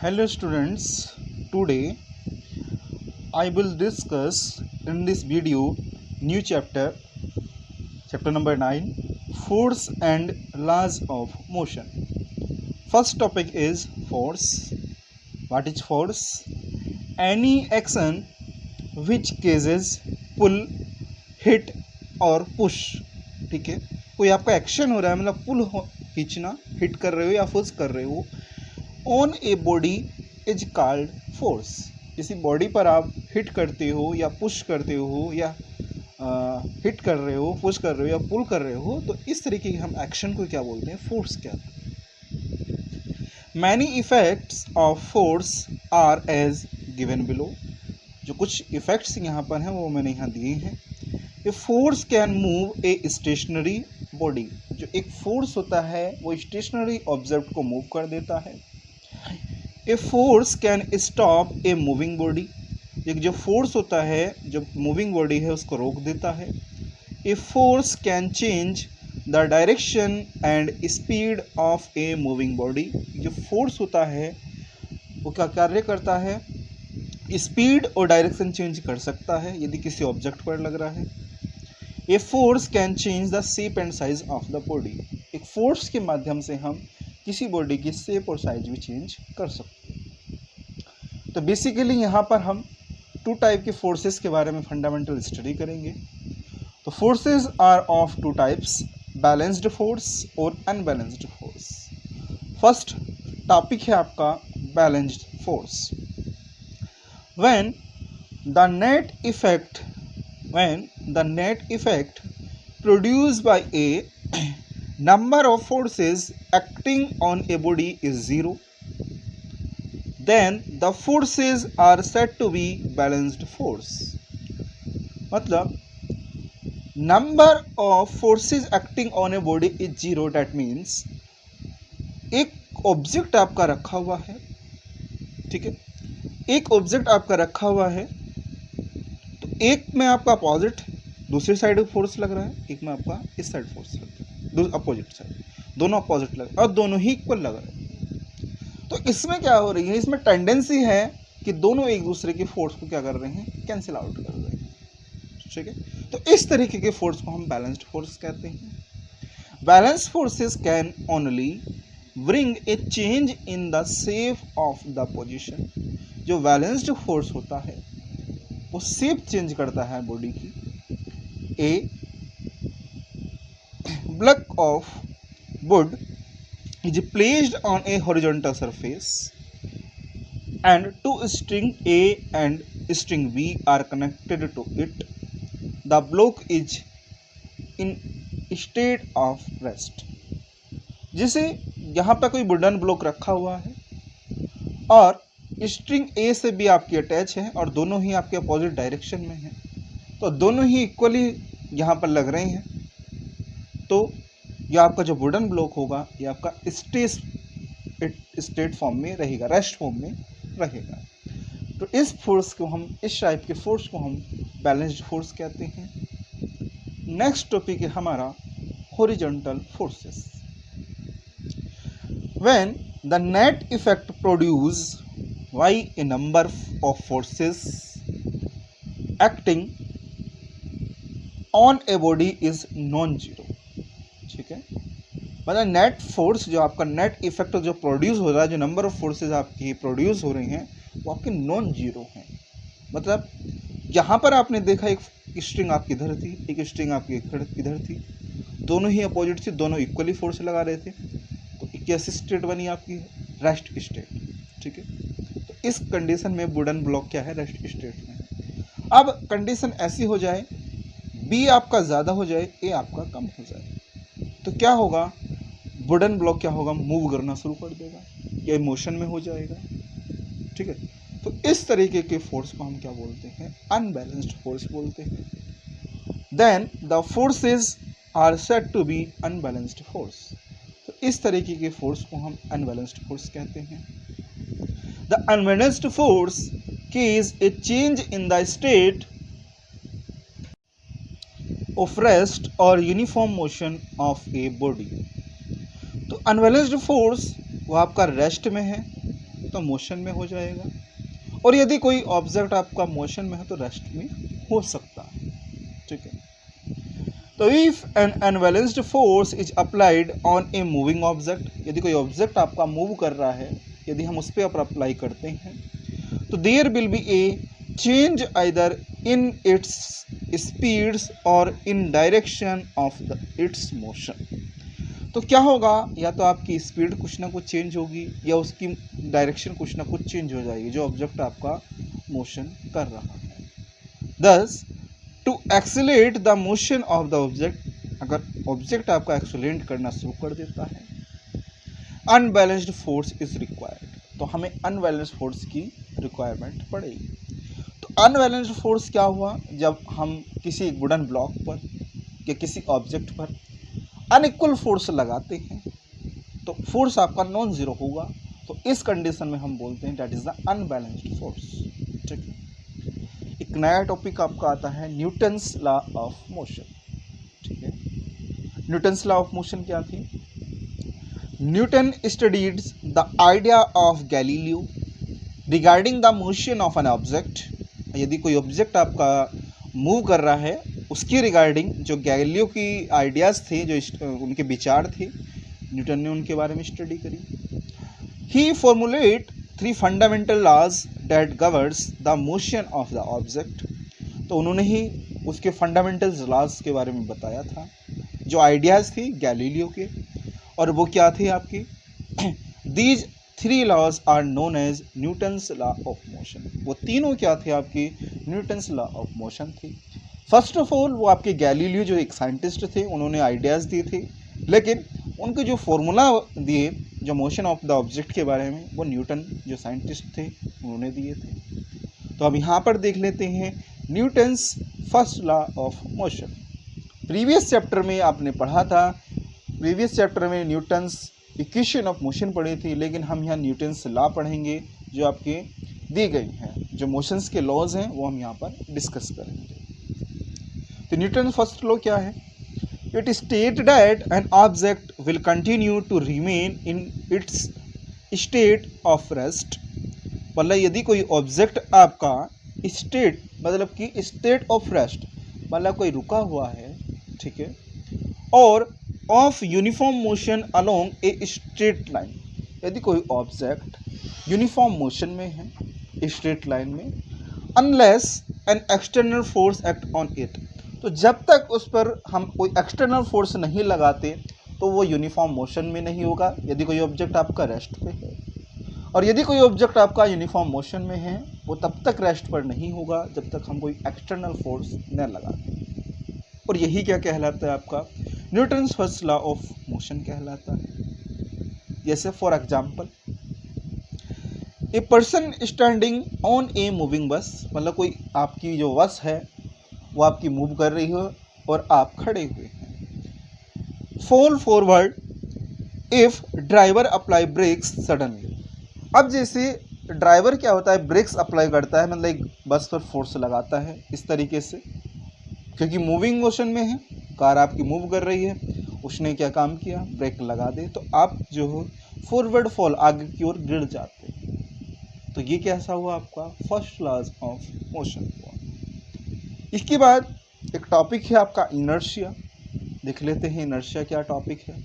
Hello students, today I will discuss in this video new chapter number 9, force and laws of motion. First topic is force. What is force? Any action which causes pull, hit और push. ठीक है, कोई आपका action हो रहा है, मतलब पुल खींचना, हिट कर रहे हो या पुश कर रहे हो on a body is called force. किसी बॉडी पर आप हिट करते हो या पुश करते हो या हिट कर रहे हो, पुश कर रहे हो या पुल कर रहे हो, तो इस तरीके के हम एक्शन को क्या बोलते हैं, फोर्स क्या है। Many effects of force are as given below. जो कुछ इफेक्ट्स यहाँ पर हैं वो मैंने यहाँ दिए हैं। A force can move a stationary body. जो एक फोर्स होता है वो स्टेशनरी ऑब्जेक्ट को मूव कर देता है। A force can stop a moving body. एक जो फोर्स होता है, जो मूविंग बॉडी है उसको रोक देता है। A force can change the direction and speed of a moving body. जो फोर्स होता है वो क्या कार्य करता है, स्पीड और डायरेक्शन चेंज कर सकता है यदि किसी ऑब्जेक्ट पर लग रहा है। A force can change the shape and size of the body. एक फोर्स के माध्यम से हम किसी बॉडी की शेप और साइज भी चेंज कर सकते हैं। तो बेसिकली यहाँ पर हम टू टाइप के फोर्सेस के बारे में फंडामेंटल स्टडी करेंगे। तो forces are of two types, balanced force और अनबैलेंस्ड फोर्स। फर्स्ट टॉपिक है आपका balanced force. When the net effect produced by a number of forces acting on a body is zero, then the forces are said to be balanced force. मतलब number of forces acting on a body is zero, that means एक object आपका रखा हुआ है, ठीक है, एक object आपका रखा हुआ है, तो एक में आपका अपोजिट दूसरी साइड फोर्स लग रहा है, एक में आपका इस साइड फोर्स लग रहा है, अपोजिट साइड, दोनों अपोजिट लग रहा है और दोनों ही इक्वल लग रहे हैं। तो इसमें क्या हो रही है, इसमें टेंडेंसी है कि दोनों एक दूसरे के फोर्स को क्या कर रहे हैं, कैंसिल आउट कर रहे हैं। ठीक है, तो इस तरीके के फोर्स को हम बैलेंस्ड फोर्स कहते हैं। Balanced forces can only bring a change in the shape of the position. जो बैलेंस्ड फोर्स होता है वो शेप चेंज करता है बॉडी की। A block of wood is placed on a horizontal surface and two string A and string B are connected to it. The block is in state of rest. जैसे यहाँ पर कोई wooden block रखा हुआ है और string A से भी आपकी अटैच है और दोनों ही आपके अपोजिट डायरेक्शन में है, तो दोनों ही इक्वली यहाँ पर लग रहे हैं। तो यह आपका जो वुडन ब्लॉक होगा ये आपका स्टेट फॉर्म में रहेगा, रेस्ट फॉर्म में रहेगा। तो इस फोर्स को हम, इस टाइप के फोर्स को हम बैलेंस्ड फोर्स कहते हैं। नेक्स्ट टॉपिक है हमारा horizontal forces. When the net effect produce by A number of forces acting on a body is non zero. ठीक है, मतलब नेट फोर्स, जो आपका नेट इफेक्ट जो प्रोड्यूस हो रहा है, जो नंबर ऑफ फोर्सेस आपकी प्रोड्यूस हो रहे हैं वो आपके नॉन जीरो हैं। मतलब यहाँ पर आपने देखा एक स्ट्रिंग आपकी इधर थी, एक स्ट्रिंग आपकी इधर थी, दोनों ही अपोजिट थी, दोनों इक्वली फोर्स लगा रहे थे, तो कैसी स्टेट बनी आपकी, रेस्ट स्टेट। ठीक है, तो इस कंडीशन में वुडन ब्लॉक क्या है, रेस्ट स्टेट में। अब कंडीशन ऐसी हो जाए, बी आपका ज़्यादा हो जाए, ए आपका कम हो जाए, तो क्या होगा, वुडन ब्लॉक क्या होगा, मूव करना शुरू कर देगा या मोशन में हो जाएगा। ठीक है, तो इस तरीके के फोर्स को हम क्या बोलते हैं, अनबैलेंस्ड फोर्स बोलते हैं। Then the forces are said to be unbalanced force. तो इस तरीके के फोर्स को हम अनबैलेंस्ड फोर्स कहते हैं। The unbalanced force causes a change in the state of rest और uniform motion of a body. तो अनबैलेंस्ड फोर्स वो आपका रेस्ट में है, तो मोशन में हो जाएगा, और यदि कोई ऑब्जेक्ट आपका मोशन में है तो रेस्ट में हो सकता है। ठीक है, तो if N unbalanced force is applied on a moving object, यदि कोई ऑब्जेक्ट आपका मूव कर रहा है, यदि हम उस पर अप्लाई करते हैं, तो there will be a change either in its speeds और in direction of the its motion. तो क्या होगा, या तो आपकी स्पीड कुछ ना कुछ चेंज होगी या उसकी डायरेक्शन कुछ ना कुछ चेंज हो जाएगी जो ऑब्जेक्ट आपका मोशन कर रहा है। Thus, to accelerate the motion of the object, अगर ऑब्जेक्ट आपका एक्सीलरेट करना शुरू कर देता है, अनबैलेंस्ड फोर्स इज रिक्वायर्ड, तो हमें अनबैलेंस्ड फोर्स की रिक्वायरमेंट पड़ेगी। तो अनबैलेंस्ड फोर्स क्या हुआ, जब हम किसी वुडन ब्लॉक पर या किसी ऑब्जेक्ट पर अनइक्वल फोर्स लगाते हैं तो फोर्स आपका नॉन जीरो होगा, तो इस कंडीशन में हम बोलते हैं that is the unbalanced force. ठीक है, एक नया टॉपिक आपका आता है न्यूटन्स लॉ ऑफ मोशन। ठीक है, न्यूटन्स लॉ ऑफ मोशन क्या थी? Newton studied the idea of Galileo regarding the motion of an object. यदि कोई ऑब्जेक्ट आपका मूव कर रहा है, उसकी रिगार्डिंग जो गैलीलियो की आइडियाज़ थे, जो उनके विचार थे, न्यूटन ने उनके बारे में स्टडी करी। He formulate 3 fundamental laws that governs the motion of the object. तो उन्होंने ही उसके फंडामेंटल लॉज के बारे में बताया था, जो आइडियाज़ थी गैलीलियो के, और वो क्या थे आपकी? These 3 laws are known as Newton's law of motion. वो तीनों क्या थे आपकी? न्यूटन्स लॉ ऑफ मोशन थी। फर्स्ट ऑफ ऑल वो आपके गैलीलियो जो एक साइंटिस्ट थे, उन्होंने आइडियाज़ दिए थे, लेकिन उनके जो फॉर्मूला दिए जो मोशन ऑफ द ऑब्जेक्ट के बारे में, वो न्यूटन जो साइंटिस्ट थे उन्होंने दिए थे। तो अब यहाँ पर देख लेते हैं Newton's first law of motion. Previous chapter में आपने पढ़ा था, प्रीवियस चैप्टर में न्यूटन्स इक्वेशन ऑफ मोशन पढ़ी थी, लेकिन हम यहाँ न्यूटन्स लॉ पढ़ेंगे जो आपके दी गई हैं, जो मोशंस के लॉज हैं वो हम यहाँ पर डिस्कस करेंगे। तो न्यूटन फर्स्ट लॉ क्या है? It state that an object will continue to remain in its state of rest. मतलब यदि कोई ऑब्जेक्ट आपका स्टेट, मतलब कि स्टेट ऑफ रेस्ट, मतलब कोई रुका हुआ है, ठीक है, और of uniform motion along a straight line, यदि कोई ऑब्जेक्ट यूनिफॉर्म मोशन में है स्ट्रेट लाइन में, unless an external force act on it, तो जब तक उस पर हम कोई एक्सटर्नल फोर्स नहीं लगाते तो वो यूनिफॉर्म मोशन में नहीं होगा, यदि कोई ऑब्जेक्ट आपका रेस्ट पे है। और यदि कोई ऑब्जेक्ट आपका यूनिफॉर्म मोशन में है, वो तब तक रेस्ट पर नहीं होगा जब तक हम कोई एक्सटर्नल फोर्स न लगाते। और यही क्या कहलाता है आपका? Newton's first law of motion कहलाता है। जैसे for example, a person standing on a moving बस, मतलब कोई आपकी जो बस है वो आपकी मूव कर रही हो और आप खड़े हुए हैं। Fall forward if driver apply brakes suddenly. अब जैसे ड्राइवर क्या होता है, ब्रेक्स अप्लाई करता है, मतलब एक बस पर फोर्स लगाता है इस तरीके से, क्योंकि मूविंग मोशन में है, कार आपकी मूव कर रही है, उसने क्या काम किया, ब्रेक लगा दे, तो आप जो हो फॉरवर्ड फॉल, आगे की ओर गिर जाते हैं। तो ये कैसा हुआ आपका? फर्स्ट लॉज ऑफ मोशन हुआ। इसके बाद एक टॉपिक है आपका इनर्शिया। देख लेते हैं इनर्शिया क्या टॉपिक है।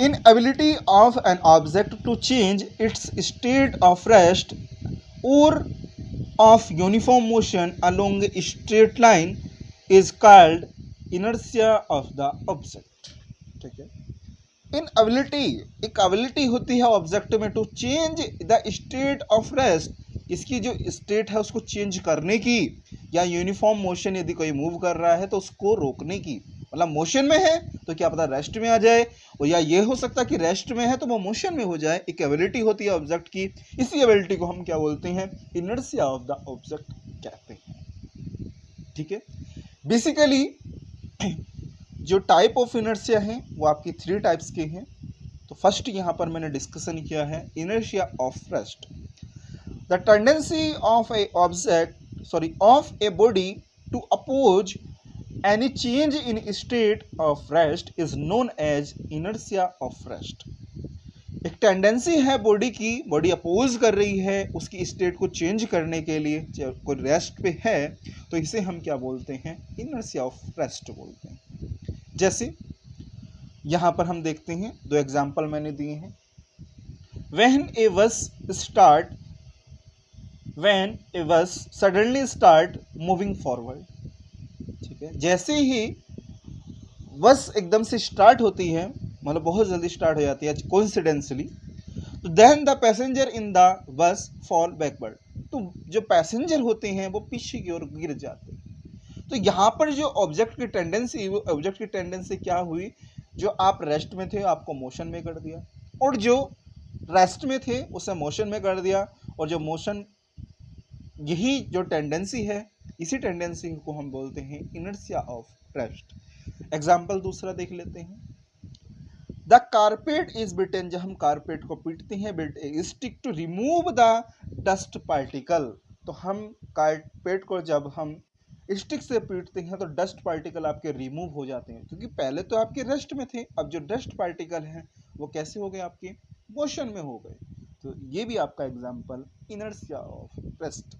Inability of an object to change its state of rest और of uniform motion along a straight line is called inertia of the object. ठीक है, इनएबिलिटी, एक एबिलिटी होती है ऑब्जेक्ट में to change the state of rest, इसकी जो state है उसको चेंज करने की, या यूनिफॉर्म मोशन यदि कोई मूव कर रहा है तो उसको रोकने की। मतलब मोशन में है तो क्या पता रेस्ट में आ जाए, और या ये हो सकता है कि रेस्ट में है तो वो मोशन में हो जाए। एक एबिलिटी होती है ऑब्जेक्ट की, इसी एबिलिटी को हम क्या बोलते हैं? इनर्शिया ऑफ द ऑब्जेक्ट कहते हैं। ठीक है, बेसिकली जो टाइप ऑफ इनर्शिया है वो आपकी 3 टाइप्स के हैं। तो फर्स्ट यहाँ पर मैंने डिस्कशन किया है inertia of rest. The tendency of a body to oppose any change in state of rest is known as inertia of rest. एक टेंडेंसी है बॉडी की, बॉडी अपोज कर रही है उसकी स्टेट को चेंज करने के लिए, जब कोई रेस्ट पे है तो इसे हम क्या बोलते हैं, इनर्शिया ऑफ रेस्ट बोलते हैं। जैसे यहाँ पर हम देखते हैं, दो एग्जाम्पल मैंने दिए हैं। व्हेन ए बस स्टार्ट व्हेन ए बस सडनली स्टार्ट मूविंग फॉरवर्ड, ठीक है, जैसे ही बस एकदम से स्टार्ट होती है, मतलब बहुत जल्दी स्टार्ट हो जाती है कोइंसिडेंसली, तो then the passenger in the bus fall backward, तो जो पैसेंजर होते हैं वो पीछे की ओर गिर जाते हैं। तो यहाँ पर जो ऑब्जेक्ट की टेंडेंसी, वो ऑब्जेक्ट की टेंडेंसी क्या हुई, जो आप रेस्ट में थे आपको मोशन में कर दिया, और जो रेस्ट में थे उसे मोशन में कर दिया, और जो मोशन, यही जो टेंडेंसी है, इसी टेंडेंसी को हम बोलते हैं इनर्शिया ऑफ रेस्ट। एग्जाम्पल दूसरा देख लेते हैं। द कारपेट इज बिटेन, जब हम कारपेट को पीटते हैं, beat stick to remove the dust particle, तो हम कारपेट को जब हम स्टिक से पीटते हैं तो डस्ट पार्टिकल आपके रिमूव हो जाते हैं, क्योंकि पहले तो आपके रेस्ट में थे, अब जो डस्ट पार्टिकल हैं वो कैसे हो गए, आपके मोशन में हो गए। तो ये भी आपका एग्जाम्पल इनर्शिया ऑफ रेस्ट।